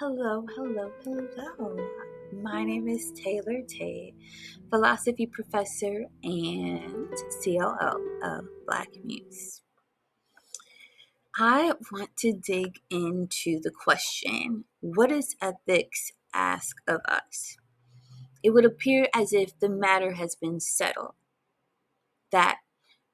Hello, hello, hello. My name is Taylor Tate, philosophy professor and COO of BlackMuse. I want to dig into the question, what does ethics ask of us? It would appear as if the matter has been settled, that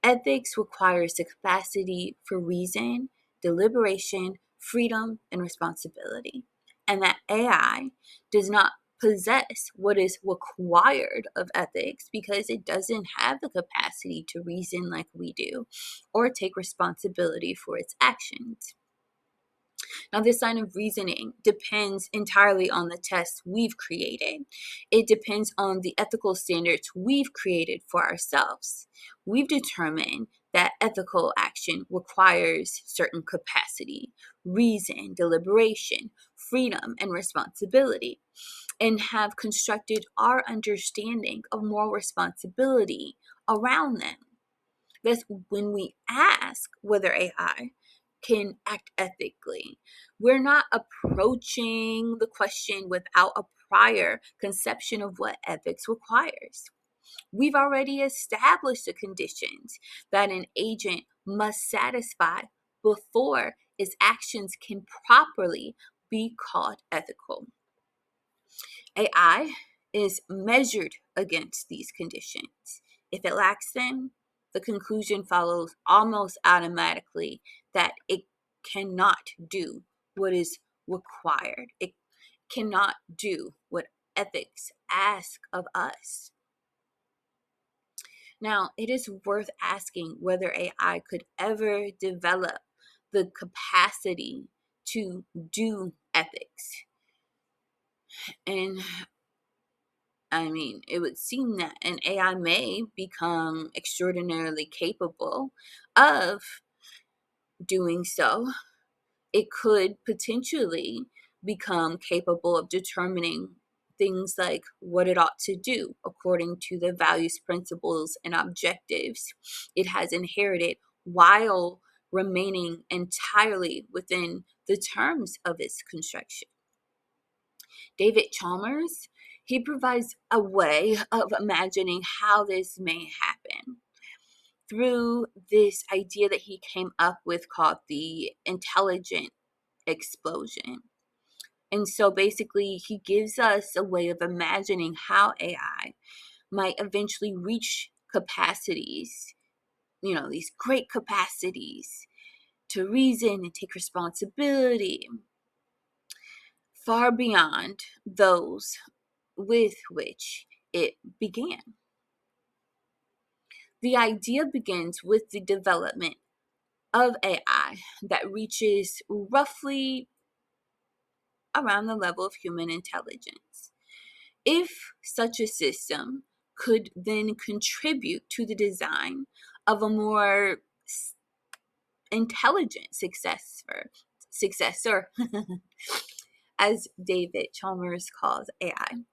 ethics requires the capacity for reason, deliberation, freedom, and responsibility, and that AI does not possess what is required of ethics because it doesn't have the capacity to reason like we do or take responsibility for its actions. Now, this line of reasoning depends entirely on the tests we've created. It depends on the ethical standards we've created for ourselves. We've determined that ethical action requires certain capacity, reason, deliberation, freedom, and responsibility, and have constructed our understanding of moral responsibility around them. Thus, when we ask whether AI can act ethically, we're not approaching the question without a prior conception of what ethics requires. We've already established the conditions that an agent must satisfy before its actions can properly be called ethical. AI is measured against these conditions. If it lacks them, the conclusion follows almost automatically that it cannot do what is required. It cannot do what ethics ask of us. Now, it is worth asking whether AI could ever develop the capacity to do ethics. And it would seem that an AI may become extraordinarily capable of doing so. It could potentially become capable of determining things like what it ought to do according to the values, principles, and objectives it has inherited while remaining entirely within the terms of its construction. David Chalmers, he provides a way of imagining how this may happen through this idea that he came up with called the intelligent explosion. And so basically, he gives us a way of imagining how AI might eventually reach capacities, these great capacities to reason and take responsibility far beyond those with which it began. The idea begins with the development of AI that reaches roughly around the level of human intelligence. If such a system could then contribute to the design of a more intelligent successor as David Chalmers calls AI,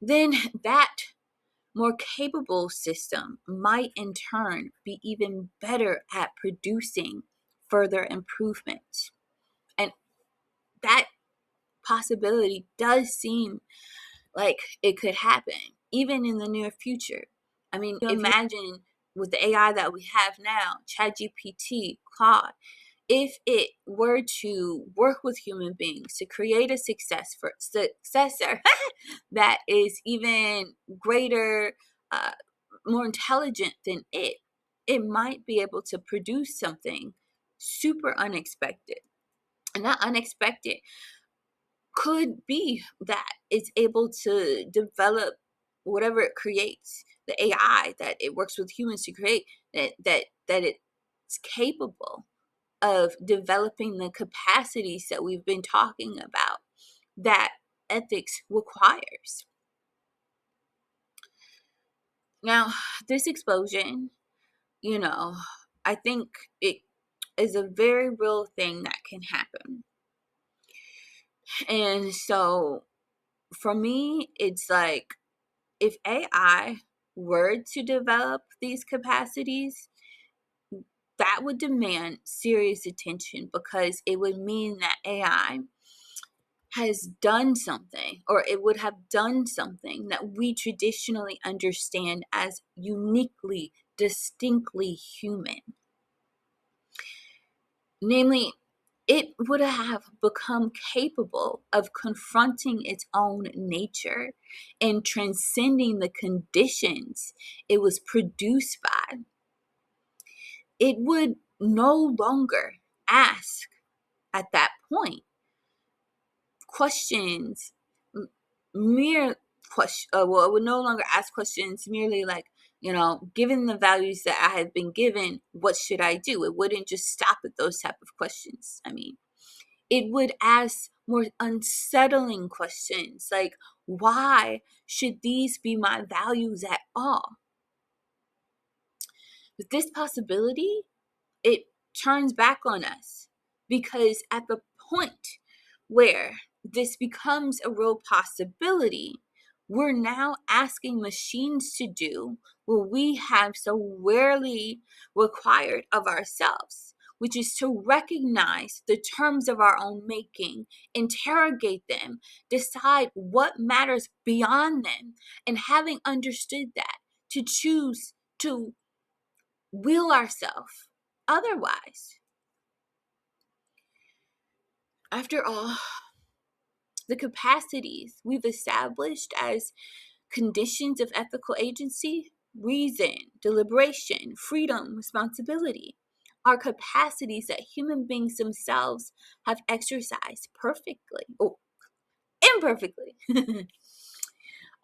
then that more capable system might in turn be even better at producing further improvements. And that possibility does seem like it could happen, even in the near future. Imagine with the AI that we have now, ChatGPT, Claude, if it were to work with human beings to create a successor that is even greater, more intelligent than it might be able to produce something super unexpected. And that unexpected could be that it's able to develop whatever it creates, the AI that it works with humans to create, that it's capable of developing the capacities that we've been talking about that ethics requires. Now, this explosion, I think it is a very real thing that can happen. And so for me, it's like if AI were to develop these capacities, that would demand serious attention because it would mean that AI has done something, or it would have done something that we traditionally understand as uniquely, distinctly human. Namely, it would have become capable of confronting its own nature and transcending the conditions it was produced by. It would no longer ask at that point questions, mere question. Well, it would no longer ask questions merely like, given the values that I have been given, what should I do? It wouldn't just stop at those type of questions. It would ask more unsettling questions like, why should these be my values at all? With this possibility, it turns back on us, because at the point where this becomes a real possibility, we're now asking machines to do what we have so rarely required of ourselves, which is to recognize the terms of our own making, interrogate them, decide what matters beyond them, and having understood that, to choose to will ourselves otherwise. After all, the capacities we've established as conditions of ethical agency, reason, deliberation, freedom, responsibility, are capacities that human beings themselves have exercised perfectly or imperfectly.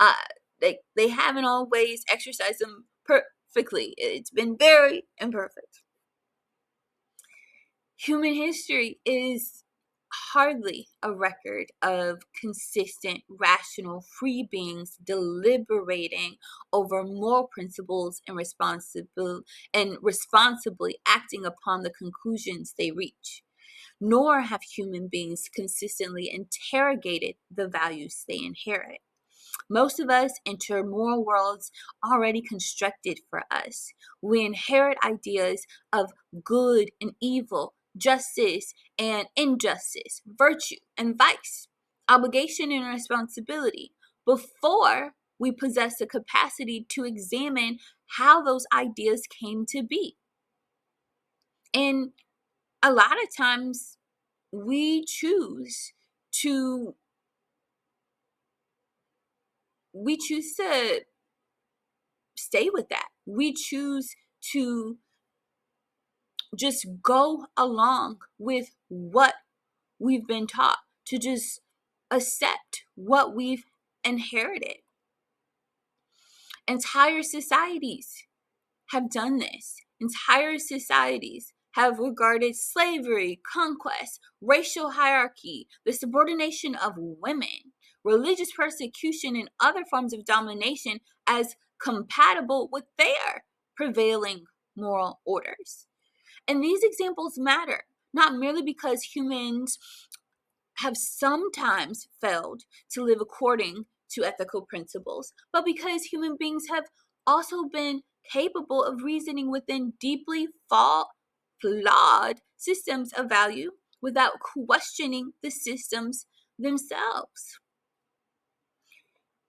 uh, they haven't always exercised them perfectly. It's been very imperfect. Human history is hardly a record of consistent, rational, free beings deliberating over moral principles and responsibly acting upon the conclusions they reach. Nor have human beings consistently interrogated the values they inherit. Most of us enter moral worlds already constructed for us. We inherit ideas of good and evil, justice and injustice, virtue and vice, obligation and responsibility, before we possess the capacity to examine how those ideas came to be. And a lot of times we choose to stay with that. We choose to just go along with what we've been taught, to just accept what we've inherited. Entire societies have done this. Entire societies have regarded slavery, conquest, racial hierarchy, the subordination of women, religious persecution, and other forms of domination as compatible with their prevailing moral orders. And these examples matter, not merely because humans have sometimes failed to live according to ethical principles, but because human beings have also been capable of reasoning within deeply flawed systems of value without questioning the systems themselves.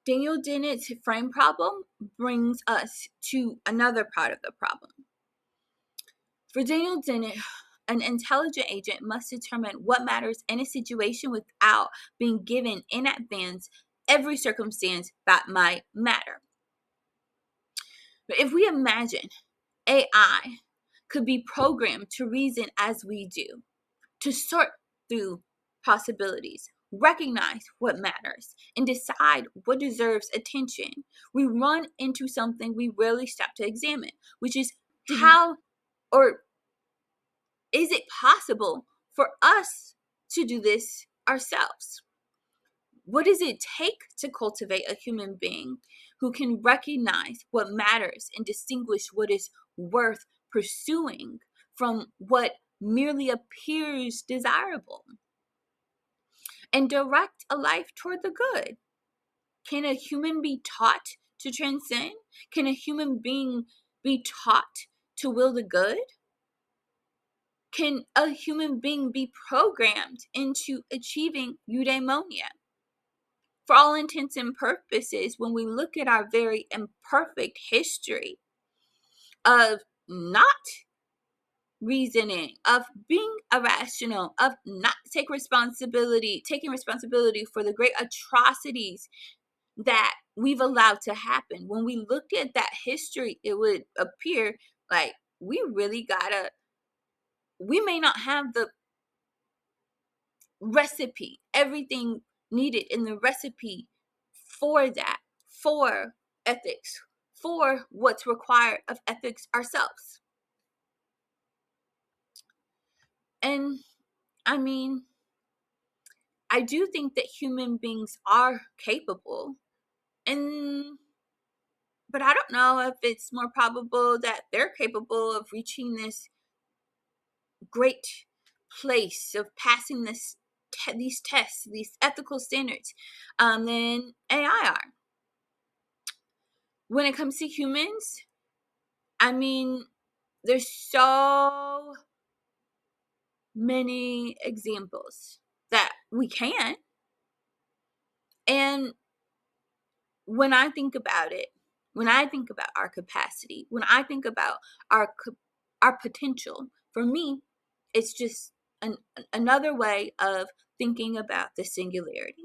Daniel Dennett's frame problem brings us to another part of the problem. For Daniel Dennett, an intelligent agent must determine what matters in a situation without being given in advance every circumstance that might matter. But if we imagine AI could be programmed to reason as we do, to sort through possibilities, recognize what matters, and decide what deserves attention, we run into something we rarely stop to examine, which is how, or is it possible for us to do this ourselves? What does it take to cultivate a human being who can recognize what matters and distinguish what is worth pursuing from what merely appears desirable, and direct a life toward the good? Can a human be taught to transcend? Can a human being be taught to will the good? can a human being be programmed into achieving eudaimonia? For all intents and purposes, when we look at our very imperfect history of not reasoning, of being irrational, of not taking responsibility for the great atrocities that we've allowed to happen. When we look at that history, it would appear like we may not have the recipe, everything needed in the recipe for that, for ethics, for what's required of ethics ourselves. And I mean, I do think that human beings are capable, but I don't know if it's more probable that they're capable of reaching this great place of passing these tests, these ethical standards, than AI are. When it comes to humans, I mean, there's so many examples that we can. And when I think about it, when I think about our capacity, when I think about our potential, for me, it's just another way of thinking about the singularity.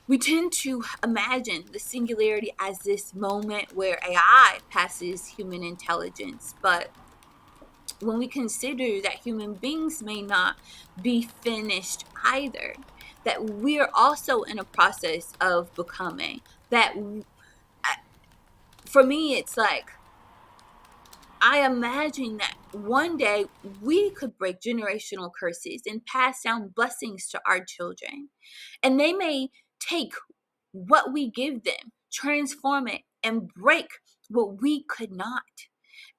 We tend to imagine the singularity as this moment where AI passes human intelligence, but when we consider that human beings may not be finished either, that we're also in a process of becoming, that for me, it's like, I imagine that one day we could break generational curses and pass down blessings to our children. And they may take what we give them, transform it, and break what we could not.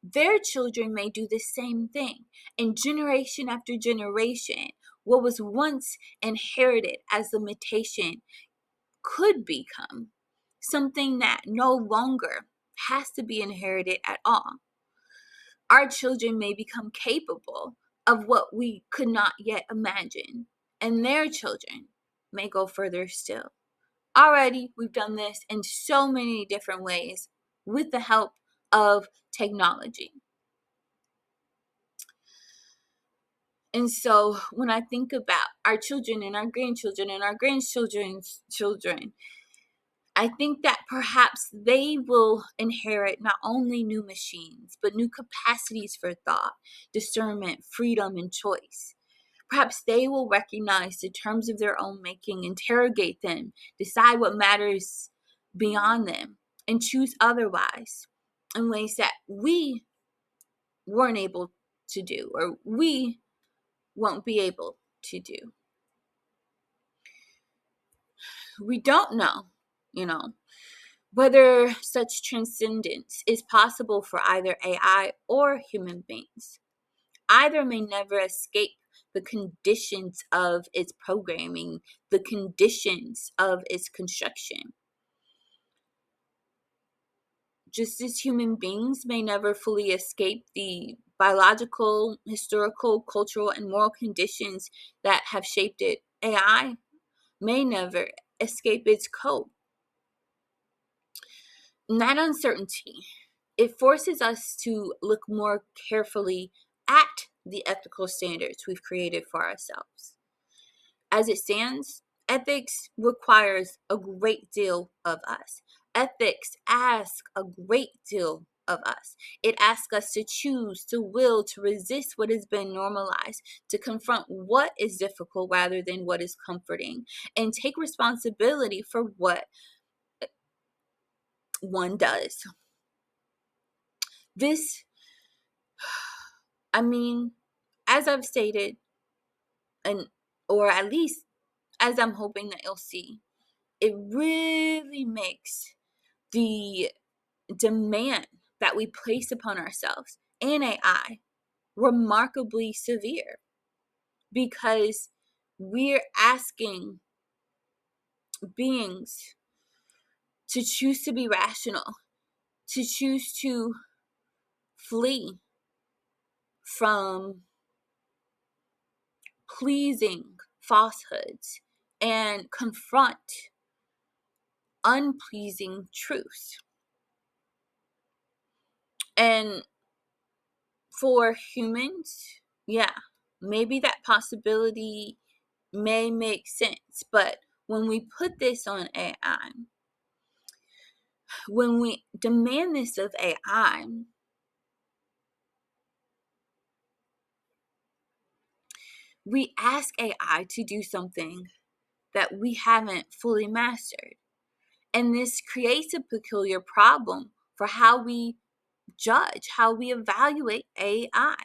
Their children may do the same thing. And generation after generation, what was once inherited as limitation could become something that no longer has to be inherited at all. Our children may become capable of what we could not yet imagine, and their children may go further still. Already, we've done this in so many different ways with the help of technology. And so when I think about our children and our grandchildren and our grandchildren's children, I think that perhaps they will inherit not only new machines, but new capacities for thought, discernment, freedom, and choice. Perhaps they will recognize the terms of their own making, interrogate them, decide what matters beyond them, and choose otherwise in ways that we weren't able to do, or we won't be able to do. We don't know, whether such transcendence is possible for either AI or human beings. Either may never escape the conditions of its programming, the conditions of its construction. Just as human beings may never fully escape the biological, historical, cultural, and moral conditions that have shaped it, AI may never escape its code. And that uncertainty, it forces us to look more carefully at the ethical standards we've created for ourselves. As it stands, ethics requires a great deal of us. Ethics asks a great deal of us. It asks us to choose, to will, to resist what has been normalized, to confront what is difficult rather than what is comforting, and take responsibility for what one does. This, as I've stated, or at least as I'm hoping that you'll see, it really makes the demand that we place upon ourselves and AI remarkably severe, because we're asking beings to choose to be rational, to choose to flee from pleasing falsehoods and confront unpleasing truths. And for humans, yeah, maybe that possibility may make sense. But when we put this on AI, when we demand this of AI, we ask AI to do something that we haven't fully mastered. And this creates a peculiar problem for how we judge, how we evaluate AI.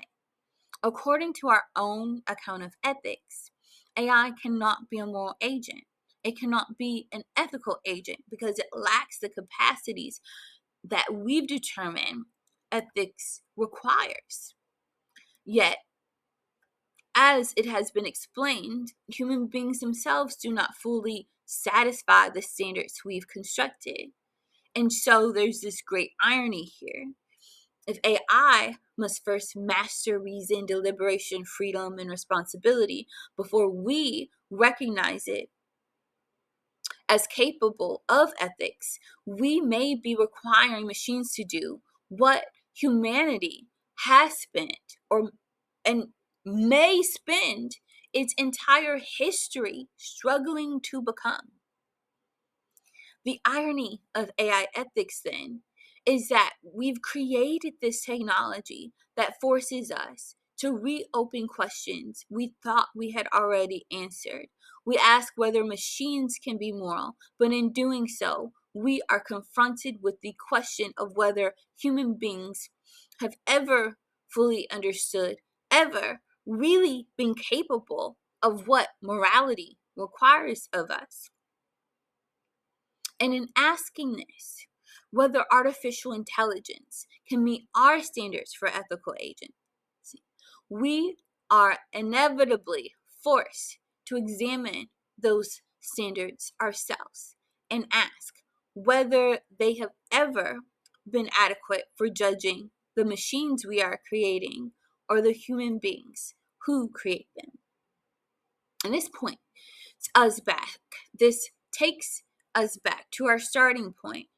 According to our own account of ethics, AI cannot be a moral agent. It cannot be an ethical agent because it lacks the capacities that we've determined ethics requires. Yet, as it has been explained, human beings themselves do not fully satisfy the standards we've constructed. And so there's this great irony here. If AI must first master reason, deliberation, freedom, and responsibility before we recognize it as capable of ethics, we may be requiring machines to do what humanity has spent and may spend its entire history struggling to become. The irony of AI ethics, then, is that we've created this technology that forces us to reopen questions we thought we had already answered. We ask whether machines can be moral, but in doing so, we are confronted with the question of whether human beings have ever fully understood, ever really been capable of what morality requires of us. And in asking this, whether artificial intelligence can meet our standards for ethical agency, we are inevitably forced to examine those standards ourselves and ask whether they have ever been adequate for judging the machines we are creating or the human beings who create them. And this points us back. This takes us back to our starting point,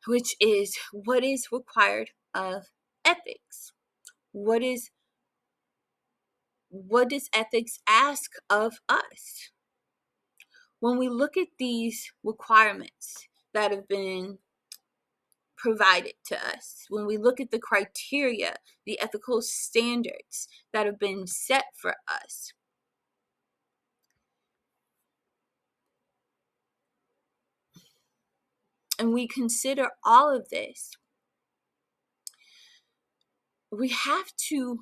which is what is required of ethics. What does ethics ask of us? When we look at these requirements that have been provided to us, when we look at the criteria, the ethical standards that have been set for us, and we consider all of this, we have to